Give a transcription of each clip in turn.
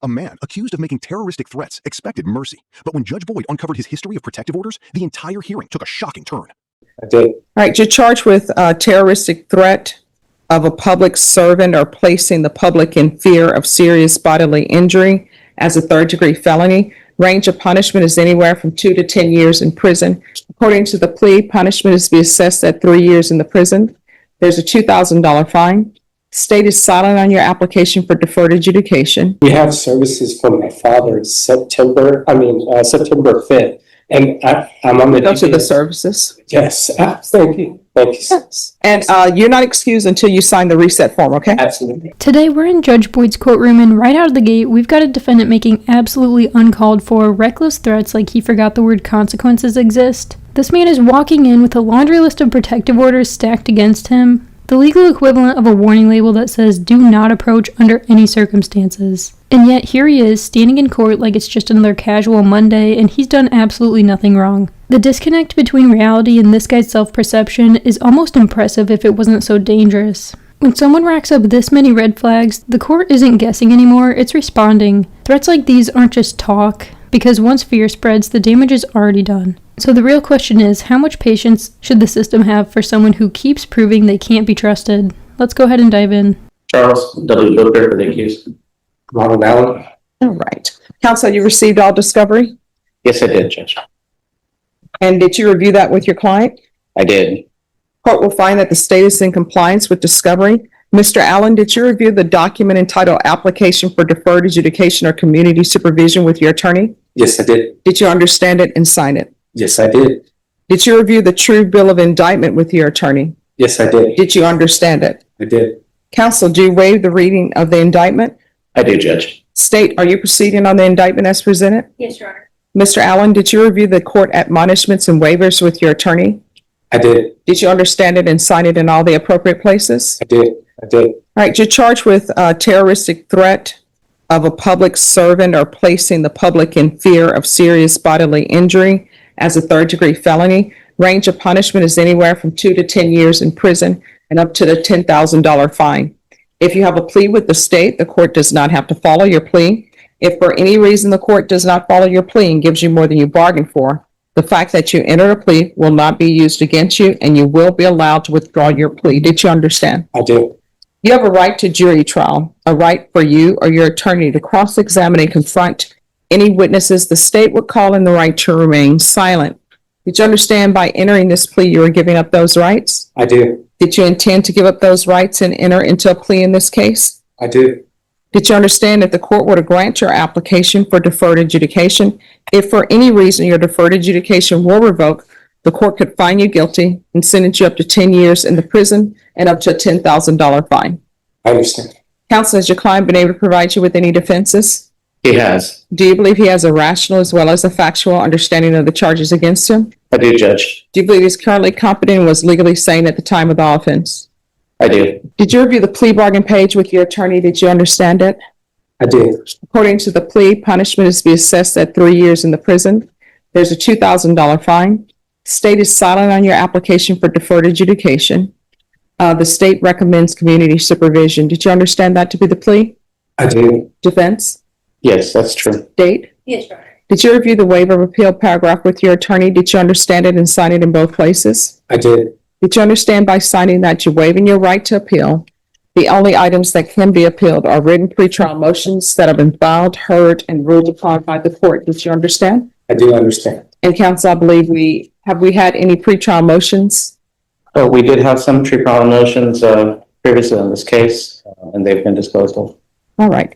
A man accused of making terroristic threats expected mercy, but when Judge Boyd uncovered his history of protective orders, the entire hearing took a shocking turn. I did. All right, you're charged with terroristic threat of a public servant or placing the public in fear of serious bodily injury as a third-degree felony. Range of punishment is anywhere from 2 to 10 years in prison. According to the plea, punishment is to be assessed at 3 years in the prison. There's a $2,000 fine. State is silent on your application for deferred adjudication. We have services for my father September 5th. And I'm on the Go to the services. Yes, thank you. Thank you. Yes. And you're not excused until you sign the reset form, okay? Absolutely. Today we're in Judge Boyd's courtroom, and right out of the gate we've got a defendant making absolutely uncalled for, reckless threats like he forgot the word consequences exist. This man is walking in with a laundry list of protective orders stacked against him, the legal equivalent of a warning label that says do not approach under any circumstances. And yet here he is, standing in court like it's just another casual Monday, and he's done absolutely nothing wrong. The disconnect between reality and this guy's self-perception is almost impressive if it wasn't so dangerous. When someone racks up this many red flags, the court isn't guessing anymore, it's responding. Threats like these aren't just talk, because once fear spreads, the damage is already done. So the real question is, how much patience should the system have for someone who keeps proving they can't be trusted? Let's go ahead and dive in. Charles W. Booker for the accused. Ronald Allen. All right. Counsel, you received all discovery? Yes, I did, Judge. And did you review that with your client? I did. Court will find that the state is in compliance with discovery. Mr. Allen, did you review the document entitled Application for Deferred Adjudication or Community Supervision with your attorney? Yes, I did. Did you understand it and sign it? Yes, I did. Did you review the true bill of indictment with your attorney? Yes, I did. Did you understand it? I did. Counsel, do you waive the reading of the indictment? I do, Judge. State, are you proceeding on the indictment as presented? Yes, Your Honor. Mr. Allen, did you review the court admonishments and waivers with your attorney? I did. Did you understand it and sign it in all the appropriate places? I did. I did. All right, you're charged with terroristic threat of a public servant or placing the public in fear of serious bodily injury as a third-degree felony. Range of punishment is anywhere from 2 to 10 years in prison and up to the $10,000 fine. If you have a plea with the state, the court does not have to follow your plea. If for any reason the court does not follow your plea and gives you more than you bargained for, the fact that you entered a plea will not be used against you, and you will be allowed to withdraw your plea. Did you understand? I do. You have a right to jury trial, a right for you or your attorney to cross-examine and confront any witnesses the state would call in, the right to remain silent. Did you understand by entering this plea you are giving up those rights? I do. Did you intend to give up those rights and enter into a plea in this case? I do. Did you understand that the court were to grant your application for deferred adjudication? If for any reason your deferred adjudication were revoked, the court could find you guilty and sentence you up to 10 years in the prison and up to a $10,000 fine. I understand. Counsel, has your client been able to provide you with any defenses? He has. Do you believe he has a rational as well as a factual understanding of the charges against him? I do, Judge. Do you believe he's currently competent and was legally sane at the time of the offense? I do. Did you review the plea bargain page with your attorney? Did you understand it? I did. According to the plea, punishment is to be assessed at 3 years in the prison. There's a $2,000 fine. State is silent on your application for deferred adjudication. The state recommends community supervision. Did you understand that to be the plea? I do. Defense? Yes, that's true. State? Yes, Your Honor. Did you review the waiver of appeal paragraph with your attorney? Did you understand it and sign it in both places? I did. Did you understand by signing that you're waiving your right to appeal? The only items that can be appealed are written pretrial motions that have been filed, heard, and ruled upon by the court. Did you understand? I do understand. And counsel, I believe we had any pretrial motions? We did have some trial motions previously in this case, and they've been disposed of. All right.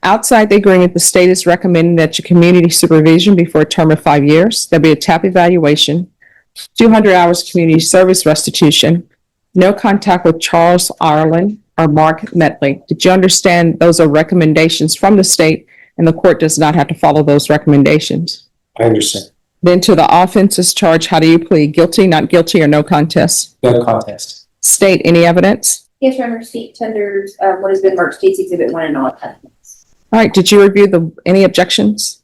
Outside the agreement, the state is recommending that your community supervision be for a term of 5 years. There'll be a TAP evaluation, 200 hours community service restitution, no contact with Charles Ireland or Mark Metley. Did you understand those are recommendations from the state and the court does not have to follow those recommendations? I understand. Then to the offenses charged, how do you plead? Guilty, not guilty, or no contest? No contest. State, any evidence? Yes, Your Honor. State tenders what has been marked State's Exhibit 1 and all attachments. All right, did you review any objections?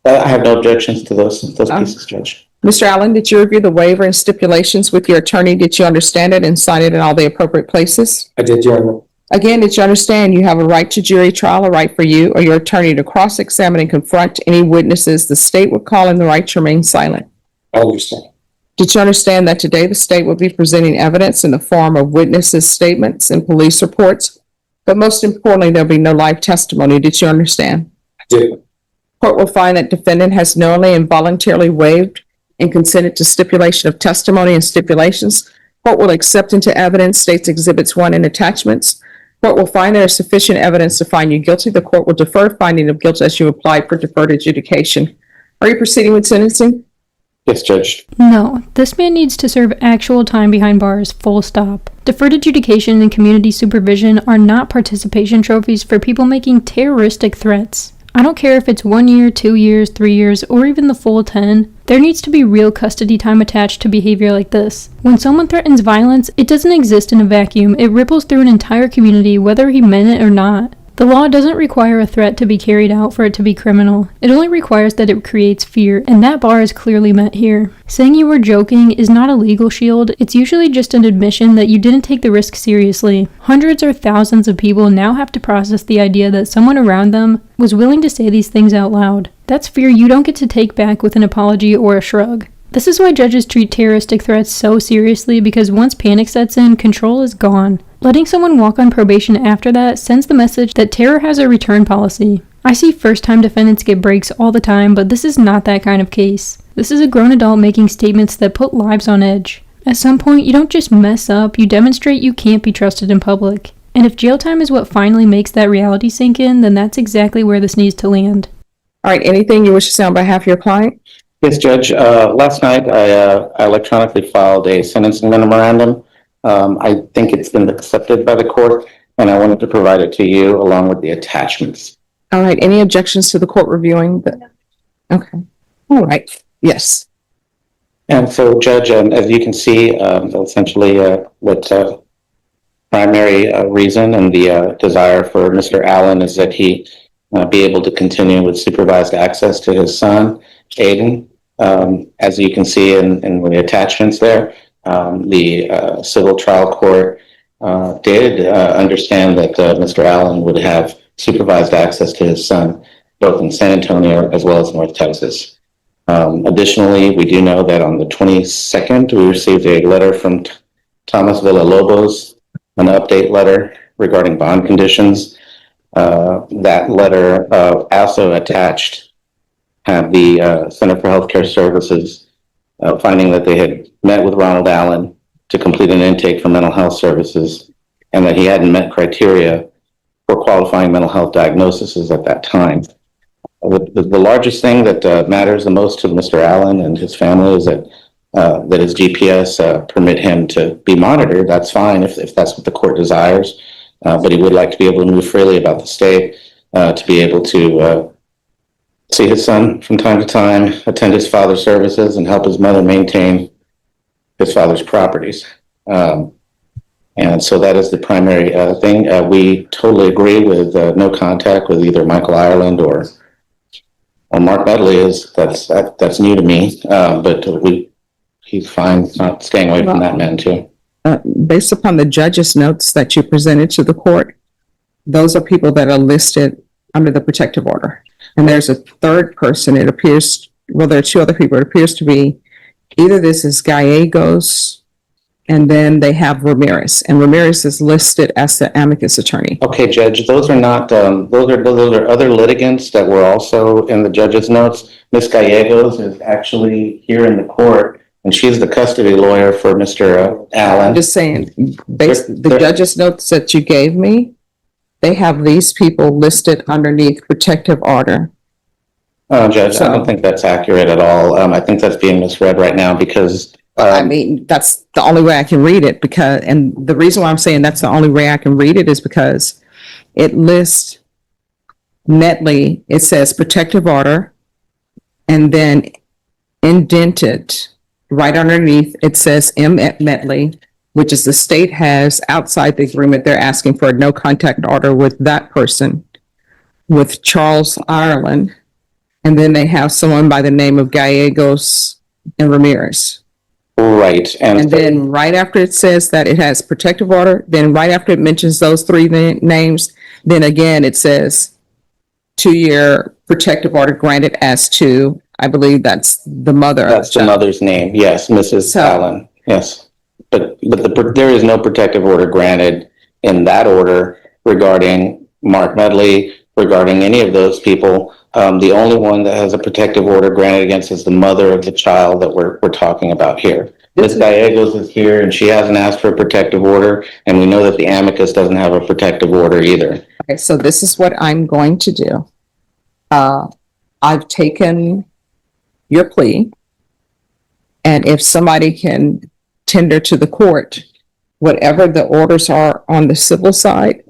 I have no objections to those pieces, Judge. Mr. Allen, did you review the waiver and stipulations with your attorney? Did you understand it and sign it in all the appropriate places? I did, Your Honor. Again, did you understand you have a right to jury trial, a right for you or your attorney to cross-examine and confront any witnesses the state would call in the right to remain silent? I understand. Did you understand that today the state will be presenting evidence in the form of witnesses' statements and police reports? But most importantly, there'll be no live testimony. Did you understand? I do. Court will find that defendant has knowingly and voluntarily waived and consented to stipulation of testimony and stipulations. Court will accept into evidence states exhibits 1 and attachments. Court will find there is sufficient evidence to find you guilty. The court will defer finding of guilt as you apply for deferred adjudication. Are you proceeding with sentencing? Yes, Judge. No, this man needs to serve actual time behind bars, full stop. Deferred adjudication and community supervision are not participation trophies for people making terroristic threats. I don't care if it's 1 year, 2 years, 3 years, or even the full 10. There needs to be real custody time attached to behavior like this. When someone threatens violence, it doesn't exist in a vacuum. It ripples through an entire community, whether he meant it or not. The law doesn't require a threat to be carried out for it to be criminal. It only requires that it creates fear, and that bar is clearly met here. Saying you were joking is not a legal shield. It's usually just an admission that you didn't take the risk seriously. Hundreds or thousands of people now have to process the idea that someone around them was willing to say these things out loud. That's fear you don't get to take back with an apology or a shrug. This is why judges treat terroristic threats so seriously, because once panic sets in, control is gone. Letting someone walk on probation after that sends the message that terror has a return policy. I see first-time defendants get breaks all the time, but this is not that kind of case. This is a grown adult making statements that put lives on edge. At some point, you don't just mess up, you demonstrate you can't be trusted in public. And if jail time is what finally makes that reality sink in, then that's exactly where this needs to land. All right, anything you wish to say on behalf of your client? Yes, Judge. Last night, I electronically filed a sentencing memorandum. I think it's been accepted by the court, and I wanted to provide it to you along with the attachments. All right, any objections to the court reviewing the? Okay, all right, yes. And so, Judge, as you can see, essentially what primary reason and the desire for Mr. Allen is that he be able to continue with supervised access to his son, Aiden. As you can see in the attachments there, the civil trial court did understand that Mr. Allen would have supervised access to his son, both in San Antonio as well as North Texas. Additionally, we do know that on the 22nd, we received a letter from Thomas Villalobos, an update letter regarding bond conditions. That letter also attached had the Center for Healthcare Services finding that they had met with Ronald Allen to complete an intake for mental health services, and that he hadn't met criteria for qualifying mental health diagnoses at that time. The largest thing that matters the most to Mr. Allen and his family is that his GPS permit him to be monitored. That's fine if that's what the court desires, but he would like to be able to move freely about the state, to be able to see his son from time to time, attend his father's services, and help his mother maintain his father's properties. And so that is the primary thing. We totally agree with no contact with either Michael Ireland or Mark Medley. That's new to me, but he's fine not staying away from that man too. Based upon the judge's notes that you presented to the court, those are people that are listed under the protective order. And there's a third person, it appears, well, there are two other people. It appears to be either this is Gallegos, and then they have Ramirez. And Ramirez is listed as the amicus attorney. Okay, Judge, those are not, those are other litigants that were also in the judge's notes. Ms. Gallegos is actually here in the court, and she's the custody lawyer for Mr. Allen. I'm just saying, the judge's notes that you gave me, they have these people listed underneath protective order. Judge, I don't think that's accurate at all. I think that's being misread right now because I mean, that's the only way I can read it, because, and the reason why I'm saying that's the only way I can read it is because it lists Medley, it says protective order, and then indented right underneath, it says M. Medley, which is the state has outside the agreement. They're asking for a no contact order with that person, with Charles Ireland. And then they have someone by the name of Gallegos and Ramirez. Right, And then right after it says that it has protective order, then right after it mentions those three names, then again, it says 2-year protective order granted as to, I believe that's the mother. that's the mother's name, yes, Mrs. So- Allen, yes. But there is no protective order granted in that order regarding Mark Medley, regarding any of those people. The only one that has a protective order granted against is the mother of the child that we're talking about here. Ms. Gallegos is here and she hasn't asked for a protective order, and we know that the amicus doesn't have a protective order either. Okay, so this is what I'm going to do. I've taken your plea, and if somebody can tender to the court whatever the orders are on the civil side,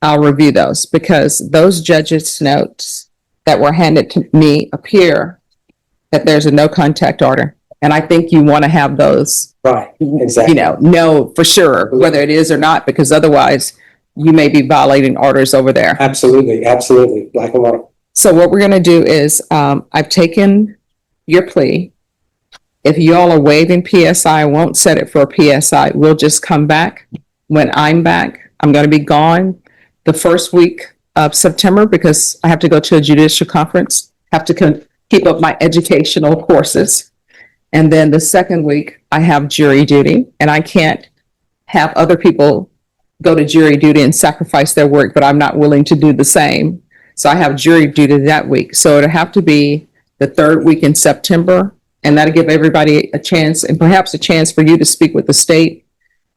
I'll review those, because those judges' notes that were handed to me appear that there's a no contact order. And I think you want to have those, Right, exactly. know for sure whether it is or not, because otherwise you may be violating orders over there. Absolutely, absolutely, black and white. So what we're going to do is, I've taken your plea. If you all are waiving PSI, I won't set it for a PSI. We'll just come back when I'm back. I'm going to be gone the first week of September because I have to go to a judicial conference, have to keep up my educational courses. And then the second week I have jury duty, and I can't have other people go to jury duty and sacrifice their work, but I'm not willing to do the same. So I have jury duty that week. So it'll have to be the third week in September, and that'll give everybody a chance, and perhaps a chance for you to speak with the state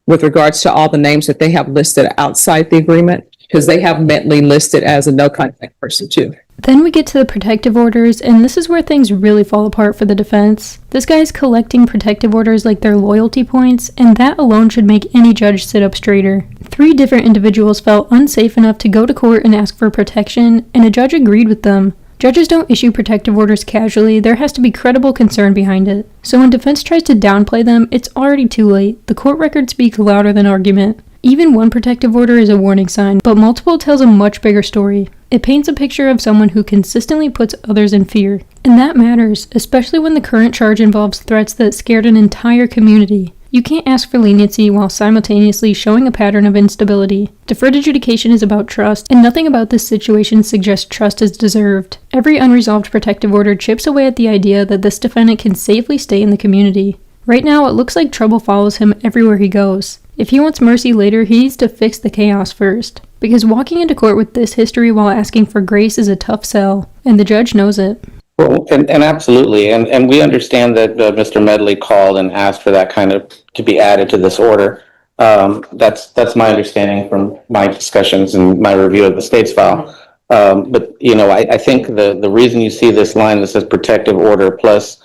with regards to all the names that they have listed outside the agreement, because they have Bentley listed as a no contact person too. Then we get to the protective orders, and this is where things really fall apart for the defense. This guy's collecting protective orders like they're loyalty points, and that alone should make any judge sit up straighter. 3 different individuals felt unsafe enough to go to court and ask for protection, and a judge agreed with them. Judges don't issue protective orders casually, there has to be credible concern behind it. So when defense tries to downplay them, it's already too late. The court record speaks louder than argument. Even one protective order is a warning sign, but multiple tells a much bigger story. It paints a picture of someone who consistently puts others in fear. And that matters, especially when the current charge involves threats that scared an entire community. You can't ask for leniency while simultaneously showing a pattern of instability. Deferred adjudication is about trust, and nothing about this situation suggests trust is deserved. Every unresolved protective order chips away at the idea that this defendant can safely stay in the community. Right now, it looks like trouble follows him everywhere he goes. If he wants mercy later, he needs to fix the chaos first. Because walking into court with this history while asking for grace is a tough sell, and the judge knows it. Well, and absolutely, and we understand that Mr. Medley called and asked for that kind of to be added to this order. That's my understanding from my discussions and my review of the state's file. But I think the reason you see this line that says protective order plus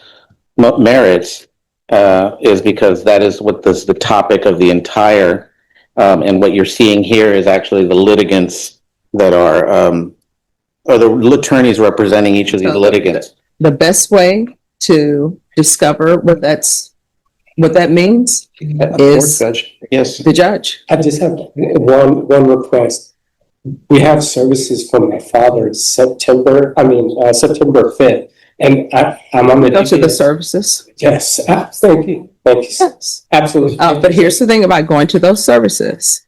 merits is because that is what the topic of the entire, and what you're seeing here is actually the litigants that are, or the attorneys representing each of these litigants. The best way to discover what that means is Judge. Yes. the judge. I just have one request. We have services for my father September 5th, and I'm on the Go to the DPS. services. Yes, thank you. Yes. Absolutely. But here's the thing about going to those services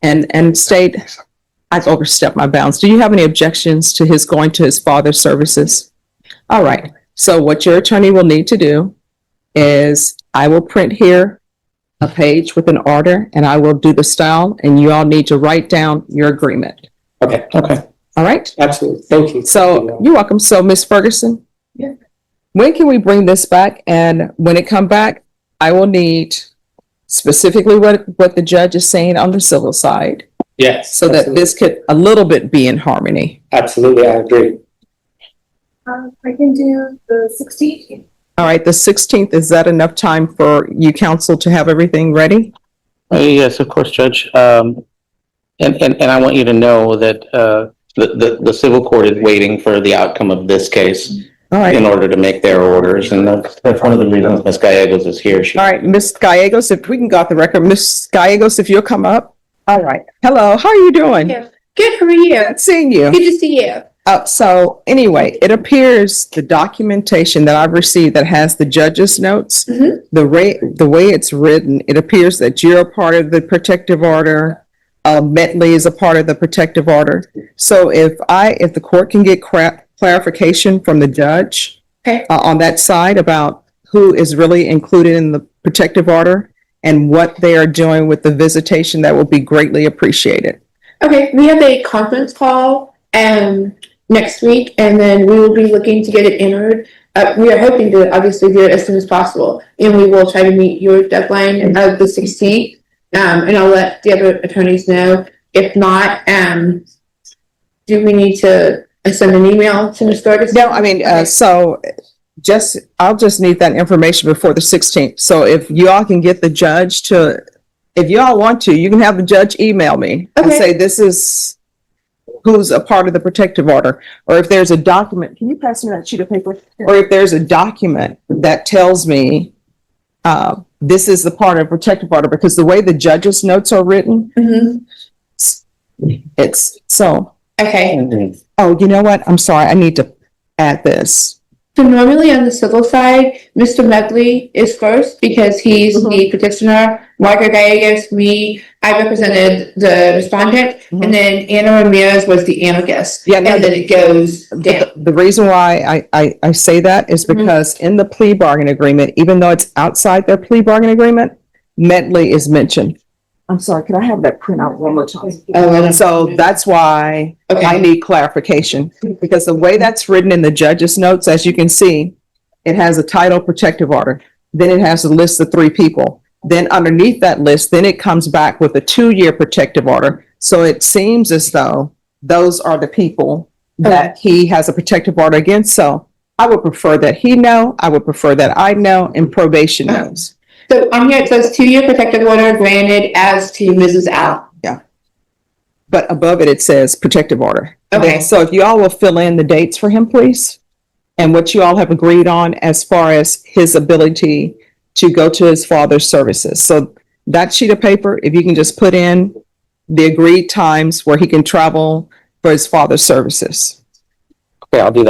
and state, I've overstepped my bounds. Do you have any objections to his going to his father's services? All right. So what your attorney will need to do is I will print here a page with an order, and I will do the style, and you all need to write down your agreement. Okay, All right? absolutely. Thank you. So you're welcome. So Ms. Ferguson? Yeah. When can we bring this back? And when it come back, I will need specifically what the judge is saying on the civil side, Yes. so that absolutely. this could a little bit be in harmony. Absolutely, I agree. I can do the 16th. All right, the 16th, is that enough time for you counsel to have everything ready? Yes, of course, Judge. And I want you to know that the civil court is waiting for the outcome of this case All right. in order to make their orders, and that's one of the reasons Ms. Gallegos is here. All right, Ms. Gallegos, if we can go off the record, Ms. Gallegos, if you'll come up. All right. Hello, how are you doing? Yeah. Good, how are you? Good seeing you. Good to see you. So anyway, it appears the documentation that I've received that has the judge's notes, Mhm. the way it's written, it appears that you're a part of the protective order. Bentley is a part of the protective order. So if the court can get clarification from the judge Okay. on that side about who is really included in the protective order and what they are doing with the visitation, that will be greatly appreciated. Okay, we have a conference call next week, and then we will be looking to get it entered. We are hoping to obviously do it as soon as possible, and we will try to meet your deadline of the 16th. And I'll let the other attorneys know. If not, do we need to send an email to Ms. Thorgus? No, I mean, I'll just need that information before the 16th. So if you all can get the judge if you all want to, you can have the judge email me and Okay. say, this is who's a part of the protective order. Or if there's a document, can you pass me that sheet of paper? Or if there's a document that tells me, this is the part of protective order, because the way the judge's notes are written, Mhm. it's so, Okay. oh, you know what? I'm sorry. I need to add this. So normally on the civil side, Mr. Medley is first because he's the petitioner. Margaret Gallegos, I represented the respondent, and then Anna Ramirez was the amicus. Yeah, no, And then it goes down. The reason why I say that is because in the plea bargain agreement, even though it's outside their plea bargain agreement, Medley is mentioned. I'm sorry, can I have that printout one more time? So that's why I Okay, need clarification, because the way that's written in the judge's notes, as you can see, it has a title protective order. Then it has a list of 3 people. Then underneath that list, then it comes back with a 2-year protective order. So it seems as though those are the people that he has a protective order against. So I would prefer that he know, I would prefer that I know, and probation knows. so on here it says 2-year protective order granted as to Mrs. Al. But above it, it says protective order. Okay. So if you all will fill in the dates for him, please, and what you all have agreed on as far as his ability to go to his father's services. So that sheet of paper, if you can just put in the agreed times where he can travel for his father's services. Okay, I'll do that.